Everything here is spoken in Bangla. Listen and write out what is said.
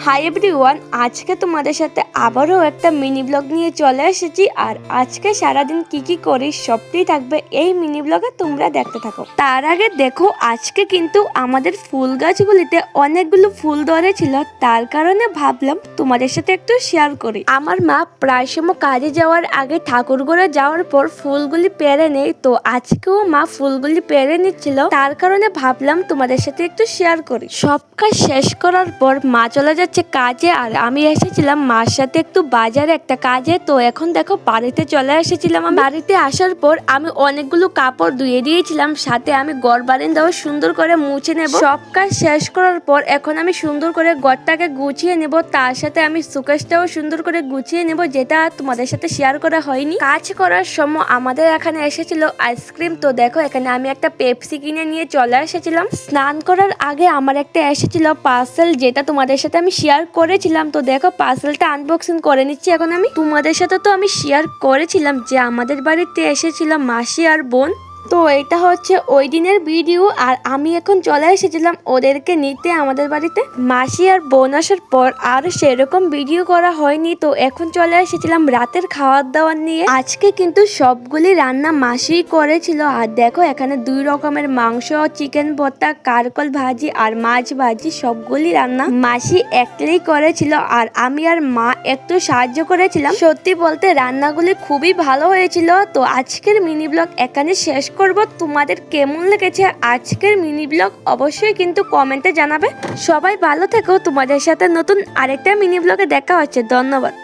হাই এভরিওয়ান, আজকে তোমাদের সাথে আবারও একটা মিনি ব্লগ নিয়ে চলে এসেছি। আর আজকে সারাদিন কি কি করি সবটাই থাকবে এই মিনি ব্লগে, তোমরা দেখতে থাকো। তার আগে দেখো, আজকে কিন্তু আমাদের ফুল গাছগুলিতে অনেকগুলো ফুল ধরেছিল, তার কারণে ভাবলাম তোমাদের সাথে একটু শেয়ার করি। আমার মা প্রায় সময় কাজে যাওয়ার আগে ঠাকুর ঘরে যাওয়ার পর ফুলগুলি পেরে নেই, তো আজকেও মা ফুলগুলি পেরে নিচ্ছিল, তার কারণে ভাবলাম তোমাদের সাথে একটু শেয়ার করি। সব কাজ শেষ করার পর মা চলে যাচ্ছে কাজে, আর আমি এসেছিলাম মার সাথে একটু বাজারে একটা কাজে। তো এখন দেখো বাড়িতে চলে এসেছিলাম। বাড়িতে আসার পর আমি অনেকগুলো কাপড় ধুয়ে দিয়েছিলাম, সাথে আমি ঘর বারান্দাও সুন্দর করে মুছে নেব। সব কাজ শেষ করার পর এখন আমি সুন্দর করে ঘরটাকে গুছিয়ে নেব, তার সাথে আমি সুকেশটাও সুন্দর করে গুছিয়ে নেব, যেটা তোমাদের সাথে শেয়ার করা হয়নি। কাজ করার সময় আমাদের এখানে এসেছিল আইসক্রিম, তো দেখো এখানে আমি একটা পেপসি কিনে নিয়ে চলে এসেছিলাম। স্নান করার আগে আমার একটা এসেছিল পার্সেল, যেটা তোমাদের সাথে আমি শেয়ার করেছিলাম। তো দেখো পার্সেলটা আনবক্সিং করে নিচ্ছি এখন আমি। তোমাদের সাথে তো আমি শেয়ার করেছিলাম যে আমাদের বাড়িতে এসেছিল মাসি আর বোন, তো এটা হচ্ছে ওই দিনের ভিডিও। আর আমি এখন চলে এসেছিলাম ওদেরকে নিতে আমাদের বাড়িতে। মাসি আর বোন আসার পর আর সেরকম ভিডিও করা হয়নি, তো এখন চলে এসেছিলাম রাতের খাওয়ার দাওয়ার নিয়ে। আজকে কিন্তু সবগুলি রান্না মাসি করেছিল। আর দেখো এখানে 2 রকমের মাংস, চিকেন ভর্তা, কারকল ভাজি আর মাছ ভাজি, সবগুলি রান্না মাসি একলাই করেছিল, আর আমি আর মা একটু সাহায্য করেছিলাম। সত্যি বলতে রান্নাগুলি খুবই ভালো হয়েছিল। তো আজকের মিনি ব্লগ এখানে শেষ করব। তোমাদের কেমন লেগেছে আজকের মিনি ব্লগ অবশ্যই কিন্তু কমেন্টে জানাবে। সবাই ভালো থেকো, তোমাদের সাথে নতুন আরেকটা মিনি ব্লগে দেখা হচ্ছে। ধন্যবাদ।